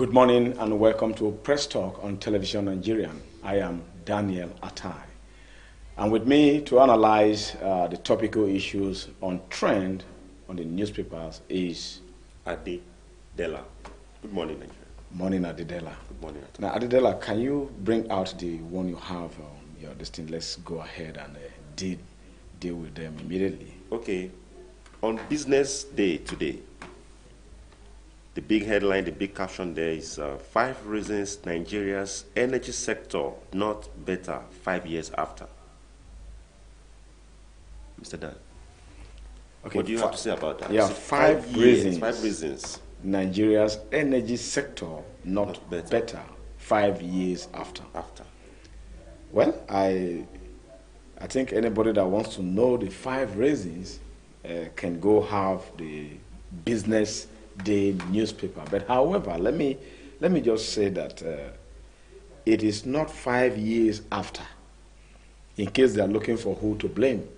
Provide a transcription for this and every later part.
Good morning and welcome to Press Talk on Television Nigerian. I am Daniel Atai. And with me to analyze the topical issues on trend on the newspapers is Adedela. Good morning, Nigeria. Morning, Adedela. Good morning. Now, Adedela, can you bring out the one you have on your listing? Let's go ahead and deal with them immediately. Okay. On business day today, the big headline, the big caption there is 5 reasons Nigeria's energy sector not better 5 years after. Mr. Dan, Okay, what do you have to say about that? Yeah, 5 reasons. 5 reasons. Nigeria's energy sector not better 5 years after. Well, I think anybody that wants to know the 5 reasons can go have the business day newspaper. But however, let me just say that it is not 5 years after, in case they are looking for who to blame.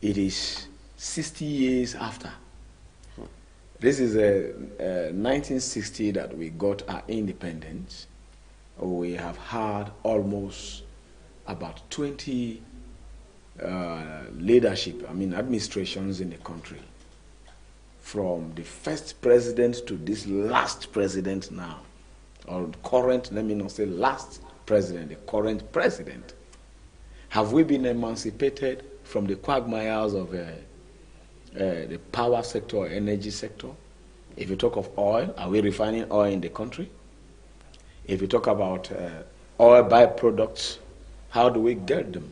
It is 60 years after. This is 1960 that we got our independence. We have had almost about 20 administrations in the country. From the first president to this last president now, or current, let me not say last president, the current president. Have we been emancipated from the quagmires of the power sector or energy sector? If you talk of oil, are we refining oil in the country? If you talk about oil byproducts, how do we get them?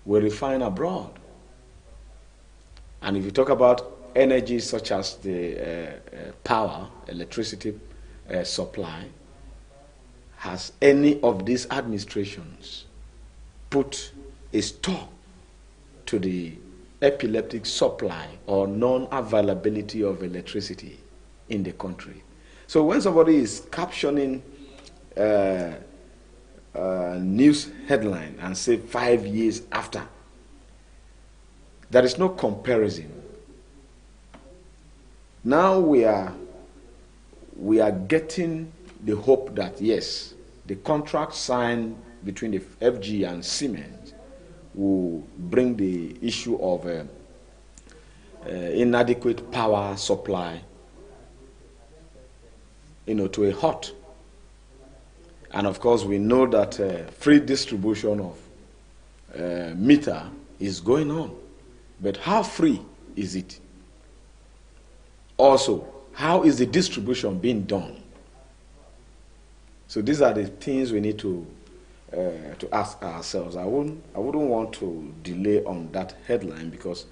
We refine abroad. And if you talk about energy such as the power, electricity supply, has any of these administrations put a stop to the epileptic supply or non-availability of electricity in the country? So when somebody is captioning news headline and say 5 years after, there is no comparison. Now we are getting the hope that yes, the contract signed between the FG and Siemens will bring the issue of inadequate power supply, to a halt. And of course, we know that free distribution of meter is going on, but how free is it? Also, how is the distribution being done? So these are the things we need to ask ourselves. I wouldn't want to delay on that headline because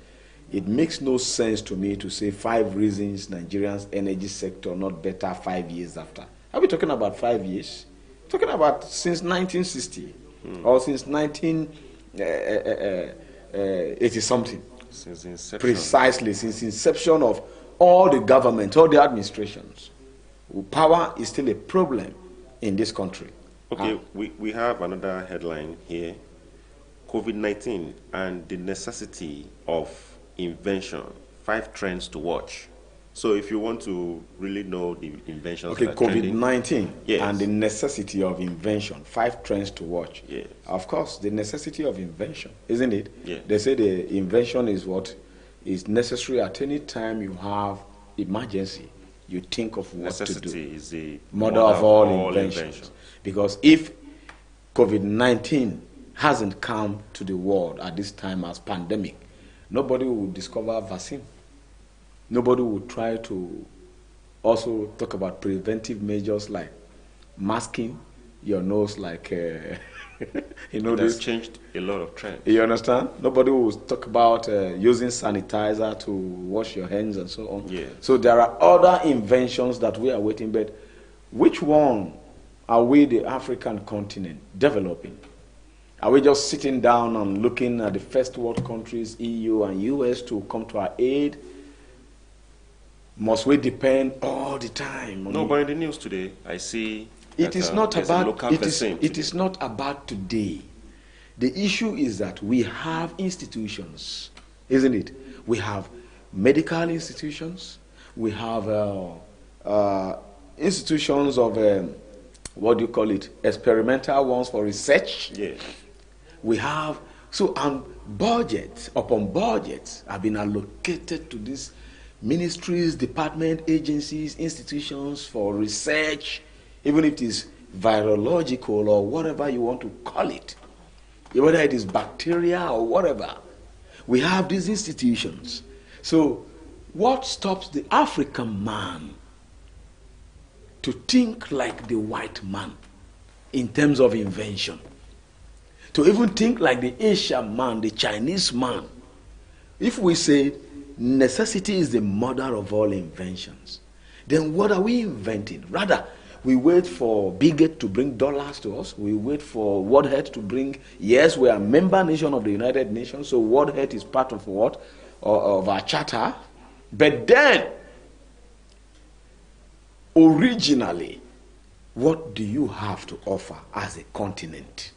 it makes no sense to me to say 5 reasons Nigeria's energy sector not better 5 years after. Are we talking about 5 years? Talking about since 1960 or since 1980 something. Since inception. Precisely, since inception of all the government, all the administrations. Power is still a problem in this country. Okay, we have another headline here. COVID-19 and the necessity of invention. 5 trends to watch. So if you want to really know the inventions okay, that are COVID-19 yes. and the necessity of invention. 5 trends to watch. Yes. Of course, the necessity of invention, isn't it? Yes. They say the invention is what is necessary at any time you have emergency. You think of what necessity to do. Is the mother of all inventions. Because if COVID-19 hasn't come to the world at this time as pandemic, nobody will discover a vaccine. Nobody will try to also talk about preventive measures like masking your nose, like it has changed a lot of trends. You understand? Nobody will talk about using sanitizer to wash your hands and so on. Yeah. So there are other inventions that we are waiting, but which one are we, the African continent, developing? Are we just sitting down and looking at the first world countries, EU and US, to come to our aid? Must we depend all the time on No, but in the news today, I see it is not about it is not about today. The issue is that we have institutions, isn't it? We have medical institutions, we have institutions of, what do you call it, experimental ones for research. Yes. We have, so, and budgets upon budgets have been allocated to these ministries, department, agencies, institutions for research, even if it is virological or whatever you want to call it, whether it is bacteria or whatever. We have these institutions. So what stops the African man to think like the white man in terms of invention? To even think like the Asian man, the Chinese man? If we say necessity is the mother of all inventions, then what are we inventing? Rather, we wait for Bill Gates to bring dollars to us. We wait for World Health to bring, yes, we are a member nation of the United Nations, so World Health is part of what? Of our charter. But then, originally, what do you have to offer as a continent?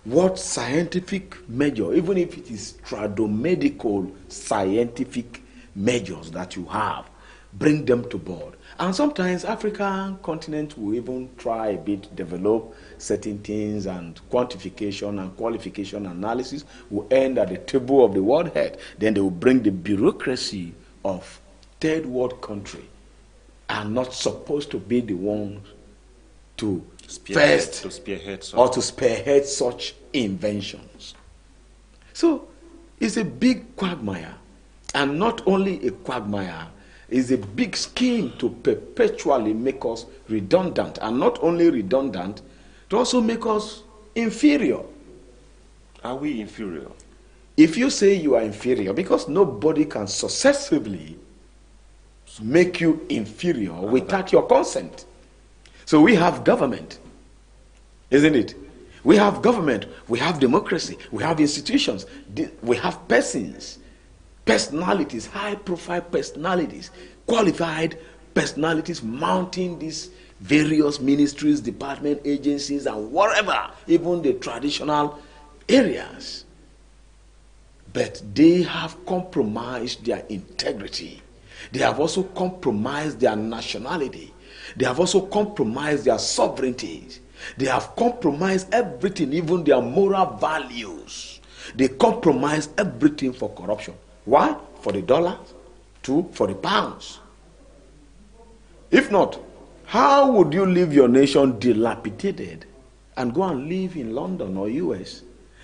What scientific measure, even if it is tradomedical scientific measures that you have, bring them to board. And sometimes African continent will even try a bit, develop certain things, and quantification and qualification analysis will end at the table of the World Health. Then they will bring the bureaucracy of third world country, are not supposed to be the ones to spearhead such inventions. So it's a big quagmire, and not only a quagmire, it's a big scheme to perpetually make us redundant, and not only redundant, to also make us inferior. Are we inferior? If you say you are inferior, because nobody can successively make you inferior without your consent. So we have government, isn't it? We have government, we have democracy, we have institutions, we have persons, personalities, high-profile personalities, qualified personalities mounting these various ministries, department, agencies, and whatever, even the traditional areas. But they have compromised their integrity. They have also compromised their nationality. They have also compromised their sovereignty. They have compromised everything, even their moral values. They compromise everything for corruption. Why? For the dollar. Two, for the pounds. If not, how would you leave your nation dilapidated and go and live in London or US,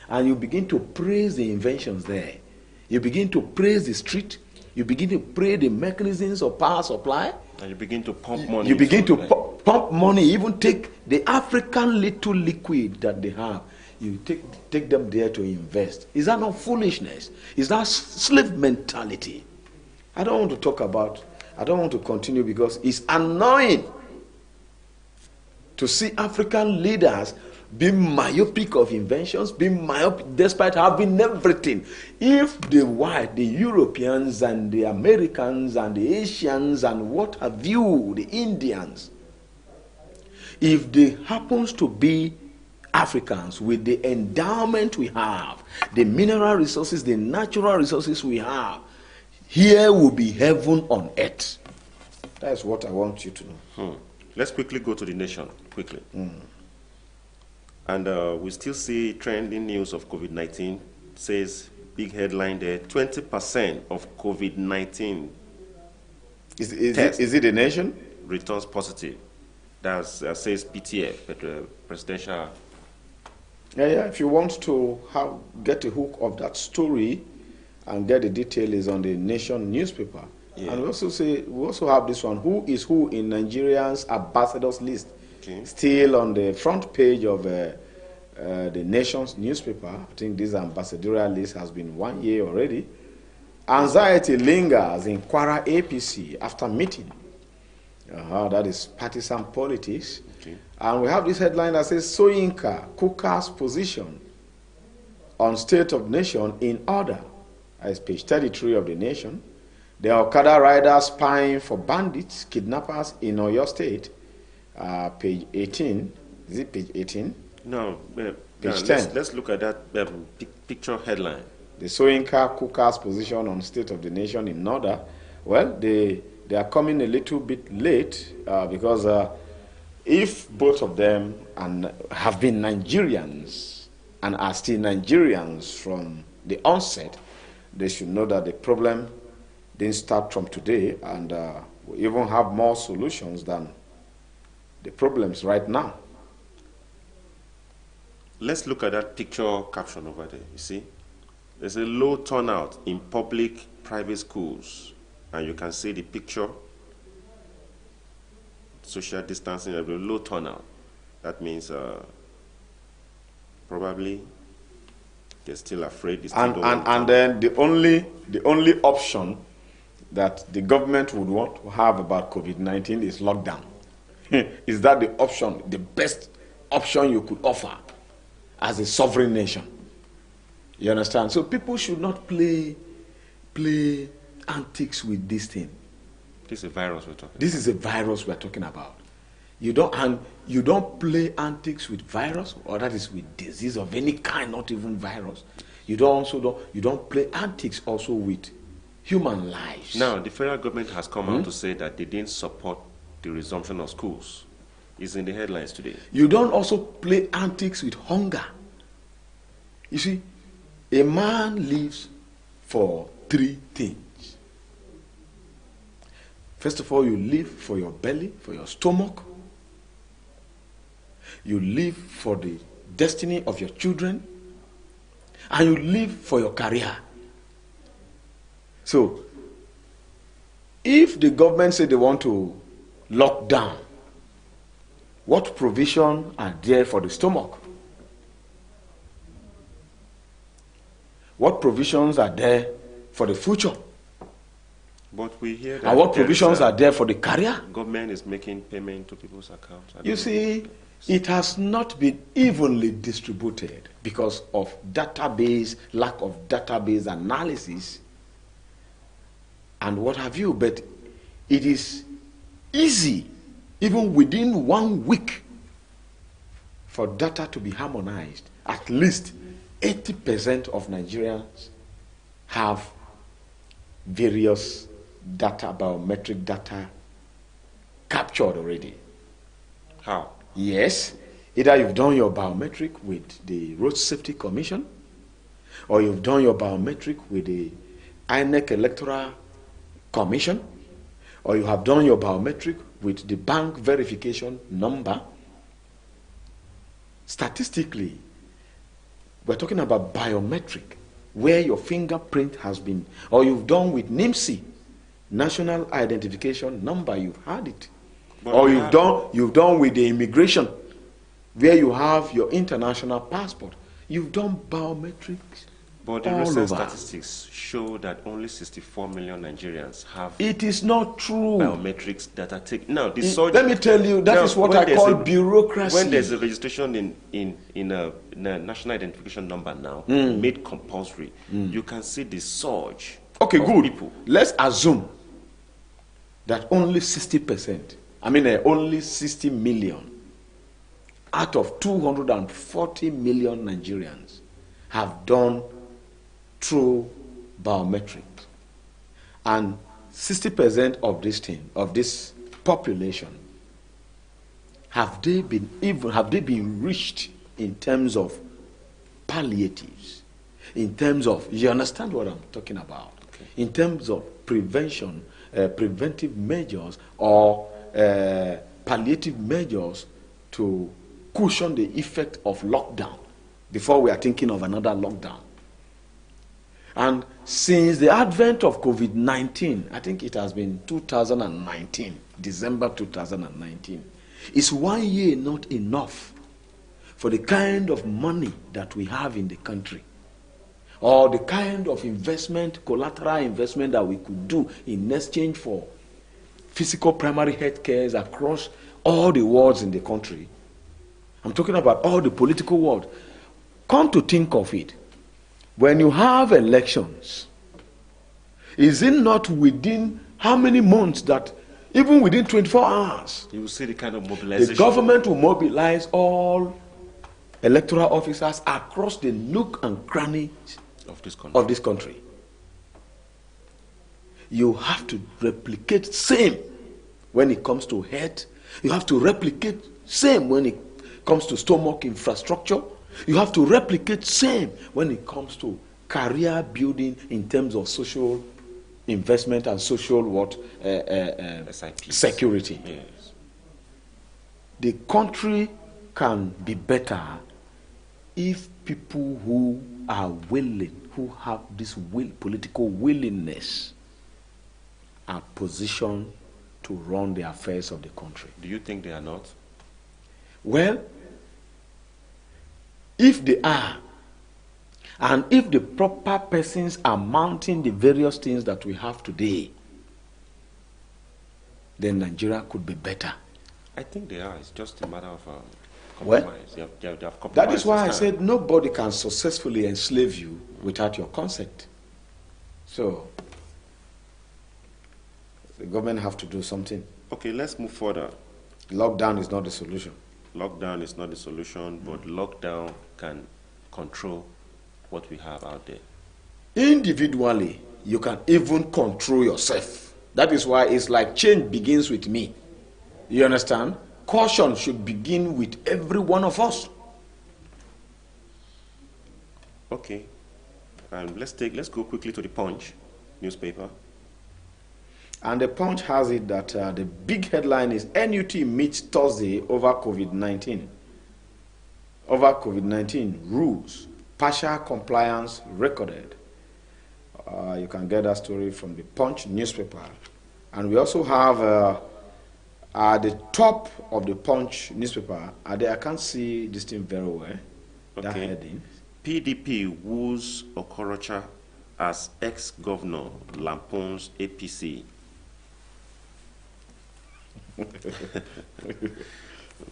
and you begin to praise the inventions there? You begin to praise the street. You begin to praise the mechanisms of power supply. And you begin to pump money. You begin to pump money, even take the African little liquid that they have. You take them there to invest. Is that not foolishness? Is that slave mentality? I don't want to continue because it's annoying to see African leaders being myopic of inventions, being myopic despite having everything. If the white, the Europeans and the Americans and the Asians and what have you, the Indians, if they happens to be Africans with the endowment we have, the mineral resources, the natural resources we have, here will be heaven on earth. That's what I want you to know. Let's quickly go to the nation, quickly. And we still see trending news of COVID-19. Says, big headline there, 20% of COVID-19 Is it a nation? returns positive. That's says PTF, presidential. Yeah. If you want to get a hook of that story and get the detail, is on the Nation newspaper. Yeah. And we also have this one, who is who in Nigeria's ambassadors list. Okay. Still on the front page of the Nation's newspaper. I think this ambassadorial list has been 1 year already. Anxiety lingers in Kwara APC after meeting. That is partisan politics. Okay. And we have this headline that says, Soyinka, Kuka's position on state of nation in order. That is page 33 of the Nation. The Okada riders spying for bandits, kidnappers in Oyo State. Page 18. Is it page 18? No. Page 10. Let's look at that picture headline. The Soyinka, Kuka's position on state of the nation in order. Well, the they are coming a little bit late because if both of them have been Nigerians and are still Nigerians from the onset, they should know that the problem didn't start from today, and we even have more solutions than the problems right now. Let's look at that picture caption over there. You see, there's a low turnout in public private schools, and you can see the picture, social distancing, a low turnout. That means probably they're still afraid. They still and then the only option that the government would want to have about COVID-19 is lockdown. Is that the option, the best option you could offer as a sovereign nation? You understand? So people should not play antics with this thing. This is a virus we're talking about. This is a virus we're talking about. You don't play antics with virus, or that is with disease of any kind, not even virus. You don't play antics also with human lives. Now, the federal government has come out to say that they didn't support the resumption of schools. It's in the headlines today. You don't also play antics with hunger. You see, a man lives for three things. First of all, you live for your belly, for your stomach. You live for the destiny of your children. And you live for your career. So, if the government say they want to lock down, what provision are there for the stomach? What provisions are there for the future? But we hear that. And what provisions are there for the career? Government is making payment to people's accounts. You see, it has not been evenly distributed because of lack of database analysis and what have you. But it is easy, even within 1 week, for data to be harmonized. At least 80% of Nigerians have various data, biometric data, captured already. How? Yes. Either you've done your biometric with the Road Safety Commission, or you've done your biometric with the INEC Electoral Commission, or you have done your biometric with the bank verification number. Statistically, we're talking about biometric, where your fingerprint has been, or you've done with NIMSI, National Identification Number, you've had it. But or you've done with the immigration, where you have your international passport. You've done biometrics. But the recent statistics show that only 64 million Nigerians have. It is not true. Biometrics data take. Now, let me tell you, that is what I call bureaucracy. When there's a registration in a national identification number now, made compulsory, you can see the surge. Okay, of good. People. Let's assume that only 60%, only 60 million out of 240 million Nigerians have done through biometrics, and 60% of this population, have they been reached in terms of palliatives, in terms of, you understand what I'm talking about, okay, in terms of prevention, preventive measures or palliative measures to cushion the effect of lockdown before we are thinking of another lockdown. And since the advent of COVID-19, I think it has been 2019, December 2019, is 1 year not enough for the kind of money that we have in the country, or the kind of investment, collateral investment that we could do in exchange for physical primary health care across all the wards in the country? I'm talking about all the political world. Come to think of it, when you have elections, is it not within how many months that even within 24 hours, you will see the kind of mobilization? The government will mobilize all electoral officers across the nook and crannies of this country. You have to replicate same when it comes to health. You have to replicate same when it comes to stomach infrastructure. You have to replicate same when it comes to career building in terms of social investment and social what security. Yes. The country can be better if people who are willing, who have this political willingness, are positioned to run the affairs of the country. Do you think they are not? Well, if they are, and if the proper persons are mounting the various things that we have today, then Nigeria could be better. I think they are. It's just a matter of Well, compromise. They have compromised. that is why I this time. said nobody can successfully enslave you without your consent. So, the government have to do something. Okay, let's move further. Lockdown is not the solution. Lockdown is not the solution, but lockdown can control what we have out there. Individually, you can even control yourself. That is why it's like change begins with me. You understand? Caution should begin with every one of us. Okay, and let's go quickly to the Punch newspaper. And the Punch has it that the big headline is NUT meets Thursday over COVID-19. Over COVID-19 rules, partial compliance recorded. You can get that story from the Punch newspaper. And we also have at the top of the Punch newspaper, I can't see this thing very well, that Okay. heading. PDP woos Okorocha as ex-governor lampoons APC.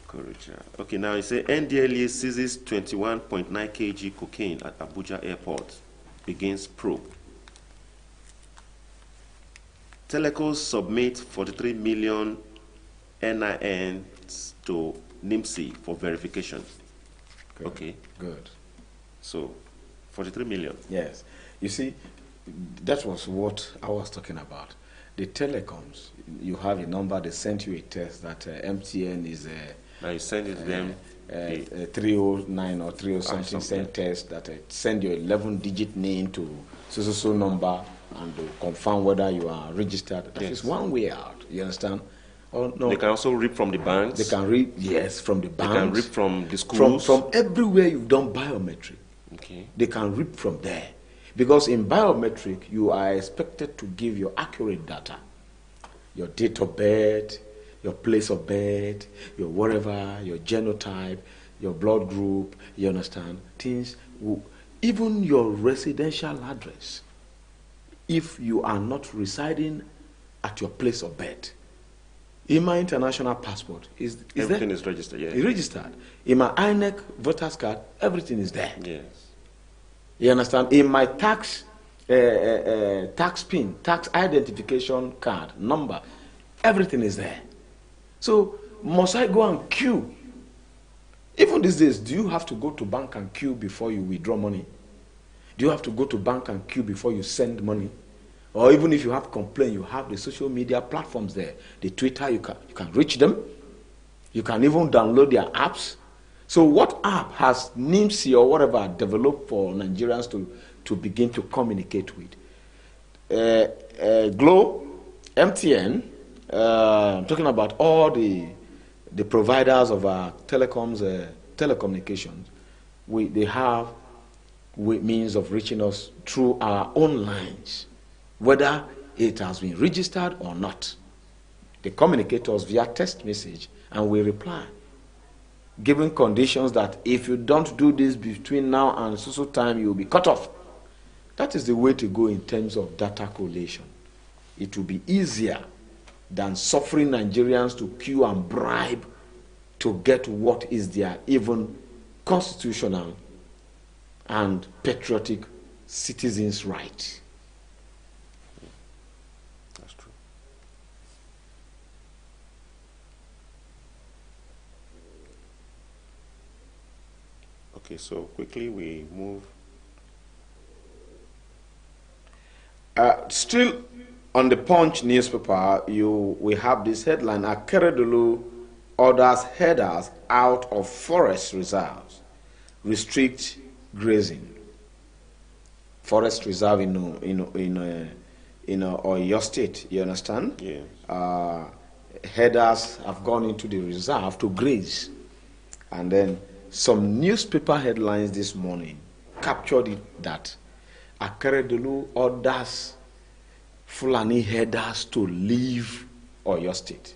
Okorocha. Okay, now it says NDLEA seizes 21.9 kg cocaine at Abuja airport, begins probe. Telecos submit 43 million NINs to NIMSI for verification. Good. Okay, Good. so 43 million. Yes. You see, that was what I was talking about. The telecoms, you have a number, they sent you a test that MTN is Now you send it to them. 309 or 30 something something. send test that send your 11-digit name to so number and to confirm whether you are registered. That is Yes. one way out. You understand? Oh, no. They can also read from the banks. They can read, yes, from the They banks. can read from the schools. From everywhere you've done biometric. Okay. They can read from there. Because in biometric, you are expected to give your accurate data. Your date of birth, your place of birth, your whatever, your genotype, your blood group, you understand? Things, even your residential address, if you are not residing at your place of birth. In my international passport, is Everything there? is registered, yeah. It's registered. In my INEC voter's card, everything is there. Yes. You understand? In my tax PIN, tax identification card number, everything is there. So must I go and queue? Even these days, do you have to go to bank and queue before you withdraw money? Do you have to go to bank and queue before you send money? Or even if you have complaint, you have the social media platforms there. The Twitter, you can reach them. You can even download their apps. So what app has NIMSI or whatever developed for Nigerians to begin to communicate with? Glo, MTN, talking about all the providers of our telecommunications, they have means of reaching us through our own lines, whether it has been registered or not. They communicate us via text message and we reply, giving conditions that if you don't do this between now and so time, you will be cut off. That is the way to go in terms of data collation. It will be easier than suffering Nigerians to queue and bribe to get what is their even constitutional and patriotic citizens' right. That's true. Okay, so quickly we move. Still On the Punch newspaper, we have this headline: Akeredolu orders herders out of forest reserves, restrict grazing. Forest reserve in your state, you understand? Yeah. Herders have gone into the reserve to graze, and then some newspaper headlines this morning captured it that Akeredolu orders Fulani herders to leave Oyo State,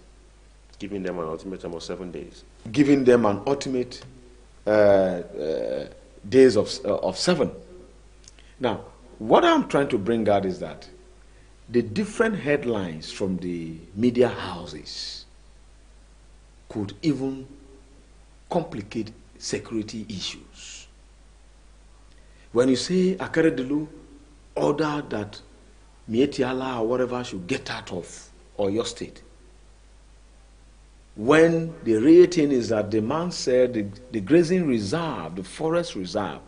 Giving them an ultimatum of 7 days. giving them an ultimate days of 7. Now, what I'm trying to bring out is that the different headlines from the media houses could even complicate security issues. When you say Akeredolu order that Mietiala or whatever should get out of Oyo State, when the real thing is that the man said the grazing reserve, the forest reserve,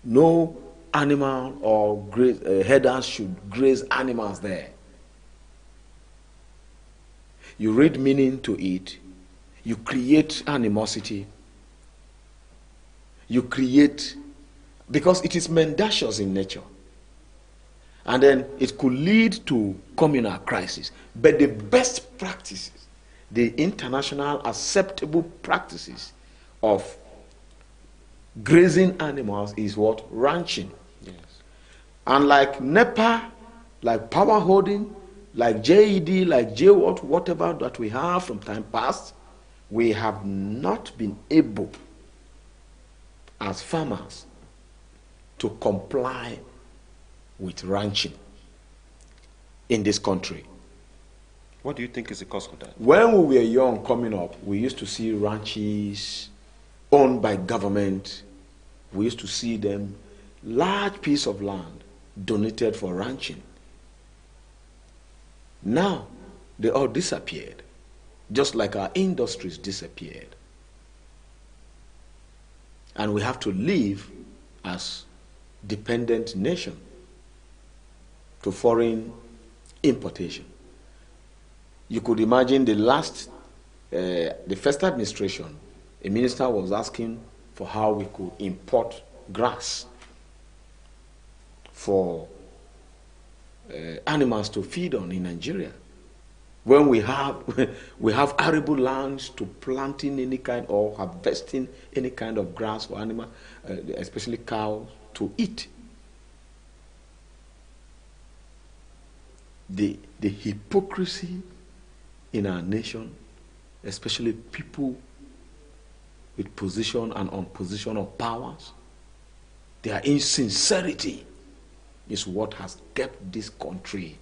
no animal or herders should graze animals there. You read meaning to it, you create animosity, you create, because it is mendacious in nature. And then it could lead to communal crisis. But the best practices, the international acceptable practices of grazing animals is what? Ranching. Yes. And like NEPA, like power holding, like JED, like JWAT, whatever that we have from time past, we have not been able as farmers to comply with ranching in this country. What do you think is the cause of that? When we were young coming up, we used to see ranches owned by government. We used to see them, large piece of land donated for ranching. Now, they all disappeared, just like our industries disappeared. And we have to live as dependent nation to foreign importation. You could imagine the first administration, a minister was asking for how we could import grass for animals to feed on in Nigeria, when we have arable lands to planting any kind or harvesting any kind of grass for animals, especially cows, to eat. The hypocrisy in our nation, especially people with position and on position of powers, their insincerity is what has kept this country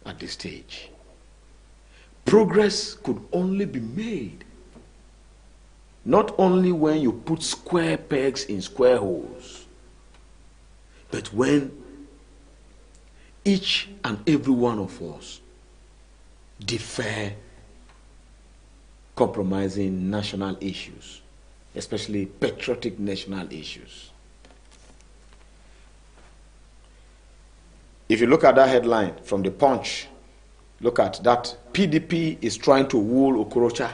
at this stage. Progress could only be made not only when you put square pegs in square holes, but when each and every one of us defer compromising national issues, especially patriotic national issues. If you look at that headline from the Punch, look at that. PDP is trying to wool Okorocha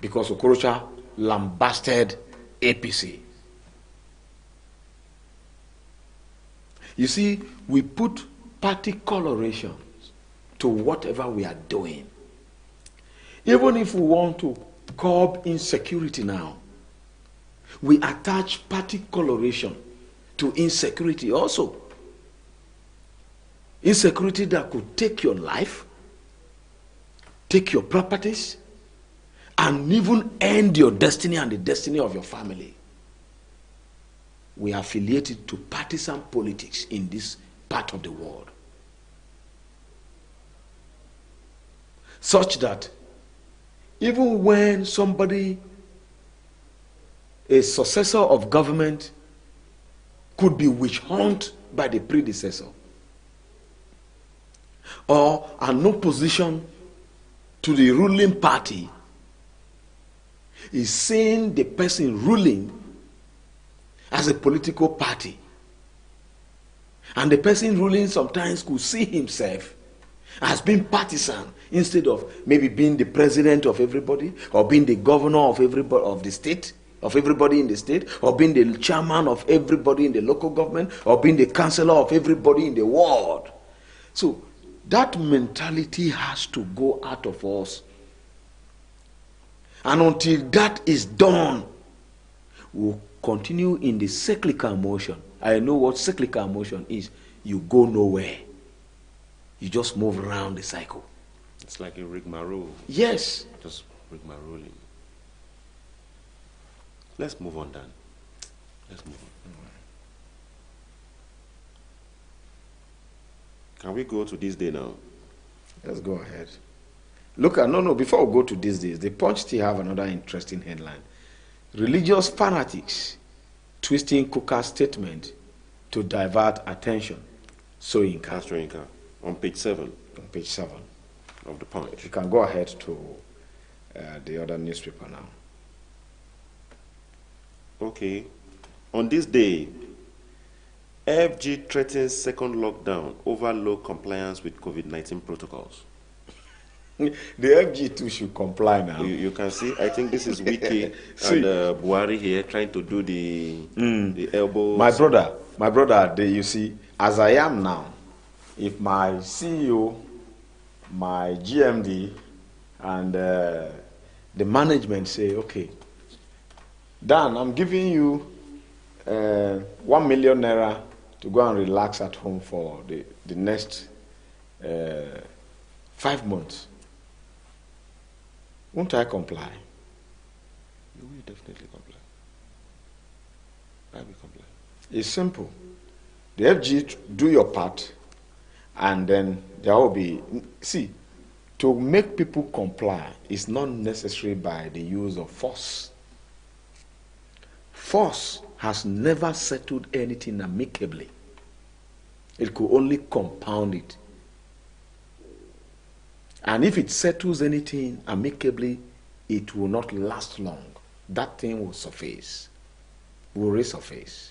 because Okorocha lambasted APC. You see, we put party colorations to whatever we are doing. Even if we want to curb insecurity now, we attach party coloration to insecurity also. Insecurity that could take your life, take your properties, and even end your destiny and the destiny of your family. We are affiliated to partisan politics in this part of the world, such that even when somebody, a successor of government, could be witch hunt by the predecessor, or an opposition to the ruling party is seeing the person ruling as a political party, And the person ruling sometimes could see himself as being partisan instead of maybe being the president of everybody, or being the governor of everybody of the state, of everybody in the state, or being the chairman of everybody in the local government, or being the councillor of everybody in the world. So that mentality has to go out of us. And until that is done, we'll continue in the cyclical motion. I know what cyclical motion is. You go nowhere. You just move around the cycle. It's like a rigmarole. Yes. Just rigmaroling. Let's move on, Dan. Let's move on. Can we go to this day now? Let's go ahead. Look at, no, before we go to these days, the Punch still have another interesting headline. Religious fanatics twisting Kuka's statement to divert attention. Soyinka. On page 7. On page 7 of the Punch. You can go ahead to the other newspaper now. Okay. On this day, FG threatens second lockdown over low compliance with COVID-19 protocols. The FG too should comply now. You can see, I think this is Wiki and Buhari here trying to do the elbows. My brother, you see, as I am now, if my CEO, my GMD, and the management say, okay, Dan, I'm giving you 1 million naira to go and relax at home for the next 5 months. Won't I comply? You will definitely comply. I will comply. It's simple. The FG do your part, and then there will be, see, to make people comply is not necessary by the use of force. Force has never settled anything amicably. It could only compound it. And if it settles anything amicably, it will not last long. That thing will surface, will resurface.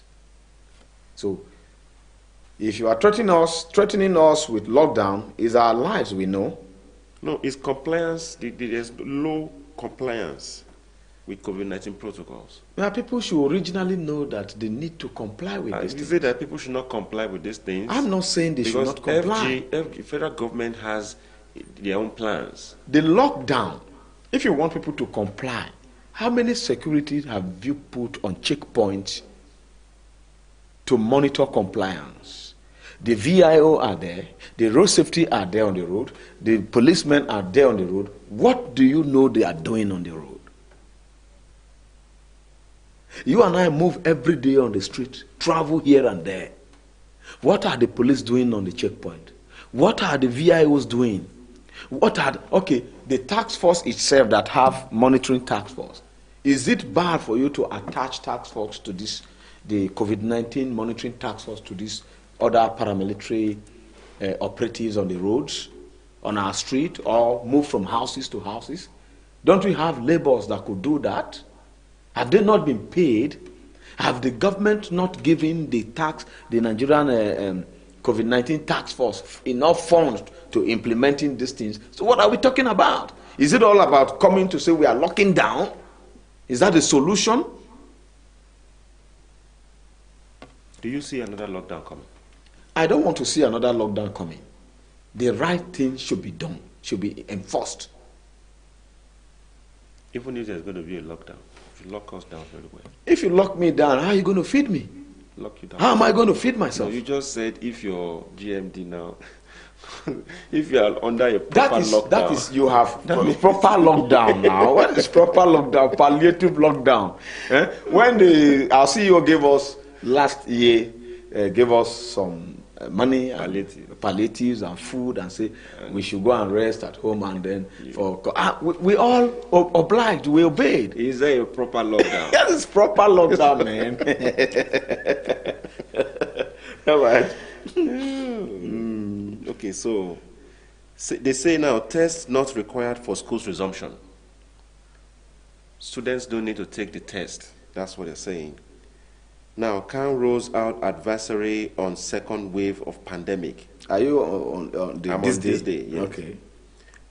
So, if you are threatening us with lockdown, is our lives, we know. No, it's compliance. There's low compliance with COVID-19 protocols. Now, people should originally know that they need to comply with this. You say that people should not comply with these things? I'm not saying they should not comply. FG, federal government has their own plans. The lockdown, if you want people to comply, how many security have you put on checkpoints to monitor compliance? The VIO are there, the road safety are there on the road, the policemen are there on the road. What do you know they are doing on the road? You and I move every day on the street, travel here and there. What are the police doing on the checkpoint? What are the VIOs doing? The task force itself that have monitoring task force. Is it bad for you to attach task force to this, the COVID-19 monitoring task force to these other paramilitary operatives on the roads, on our street, or move from houses to houses? Don't we have laborers that could do that? Have they not been paid? Have the government not given the Nigerian COVID-19 task force enough funds to implementing these things? So what are we talking about? Is it all about coming to say we are locking down? Is that the solution? Do you see another lockdown coming? I don't want to see another lockdown coming. The right thing should be done, should be enforced. Even if there's going to be a lockdown, if you lock us down very well. If you lock me down, how are you going to feed me? Lock you down. How am I going to feed myself? No, you just said if you're GMD now, if you are under a proper lockdown. That is, you have proper lockdown now. What is proper lockdown? Palliative lockdown. When our CEO gave us last year, gave us some money, palliatives and food, and say we should go and rest at home, and then we all obliged, we obeyed. Is there a proper lockdown? That is proper lockdown, man. All right. Okay, so they say now tests not required for school's resumption. Students don't need to take the test. That's what they're saying. Now, Khan rolls out advisory on second wave of pandemic. Are you on this day? Yes. Okay.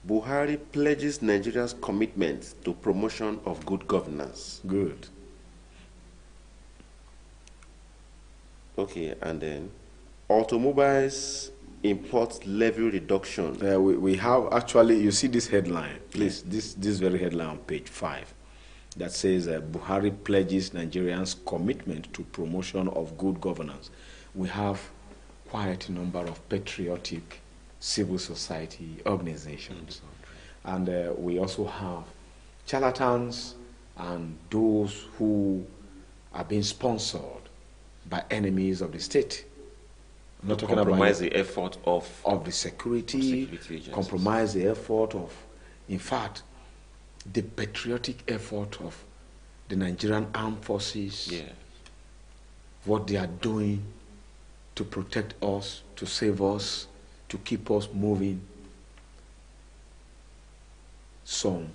Buhari pledges Nigeria's commitment to promotion of good governance. Good. Okay, and then automobiles import levy reduction. We have actually, you see this headline, please, this very headline on page 5 that says Buhari pledges Nigerians' commitment to promotion of good governance. We have quite a number of patriotic civil society organizations. And we also have charlatans and those who are being sponsored by enemies of the state. I'm not talking compromise about the effort of the security compromise the effort of, in fact, the patriotic effort of the Nigerian armed forces, what they are doing to protect us, to save us, to keep us moving. Some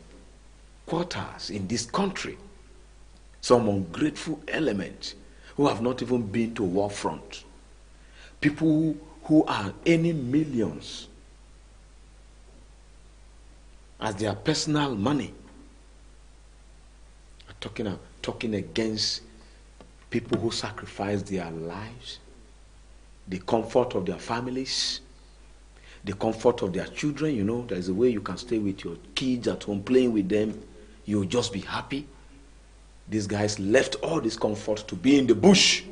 quarters in this country, some ungrateful elements who have not even been to war front, people who are earning millions as their personal money, are talking against people who sacrifice their lives, the comfort of their families, the comfort of their children. You know, there's a way you can stay with your kids at home, playing with them. You'll just be happy. These guys left all this comfort to be in the bush,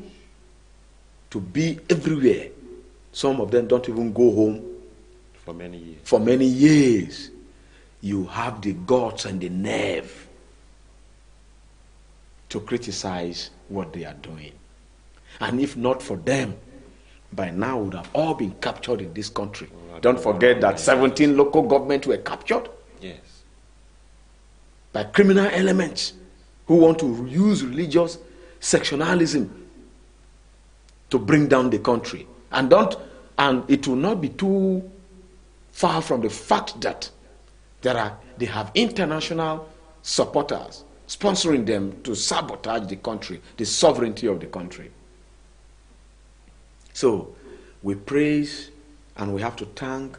to be everywhere. Some of them don't even go home for many years. For many years. You have the guts and the nerve to criticize what they are doing. And if not for them, by now would have all been captured in this country. Don't forget that 17 local governments were captured. Yes. By criminal elements who want to use religious sectionalism to bring down the country. And it will not be too far from the fact that they have international supporters sponsoring them to sabotage the country, the sovereignty of the country. So we praise and we have to thank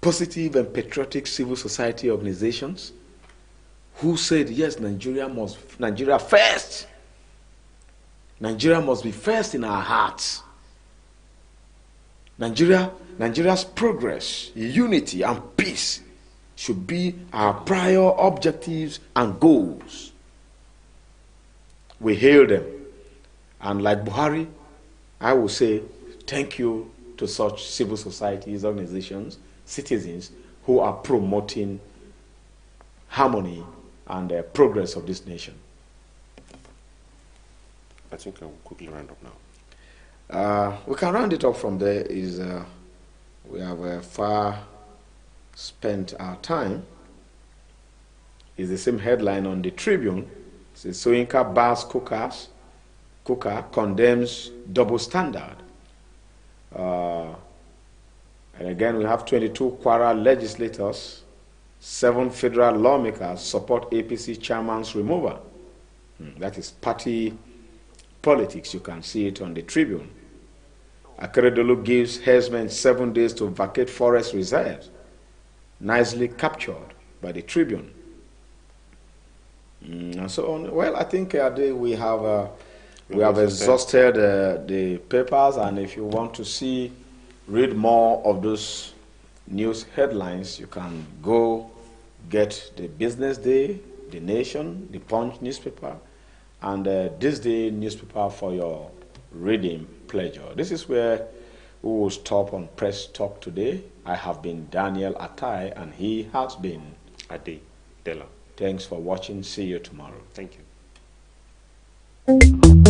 positive and patriotic civil society organizations who said, yes, Nigeria first. Nigeria must be first in our hearts. Nigeria's progress, unity, and peace should be our prior objectives and goals. We hail them. And like Buhari, I will say thank you to such civil societies, organizations, citizens who are promoting harmony and progress of this nation. I think I will quickly round up now. We can round it up from there. We have far spent our time. It's the same headline on the Tribune. It says Soyinka bars Cooker condemns double standard. And again, we have 22 Kwara legislators, 7 federal lawmakers support APC chairman's removal. That is party politics. You can see it on the Tribune. Akeredolu gives herdsmen 7 days to vacate forest reserves. Nicely captured by the Tribune. And so on. Well, I think we have exhausted the papers, and if you want to read more of those news headlines, you can go get the Business Day, The Nation, the Punch newspaper, and This Day newspaper for your reading pleasure. This is where we will stop on Press Talk today. I have been Daniel Atai, and he has been Ade Dela. Thanks for watching. See you tomorrow. Thank you.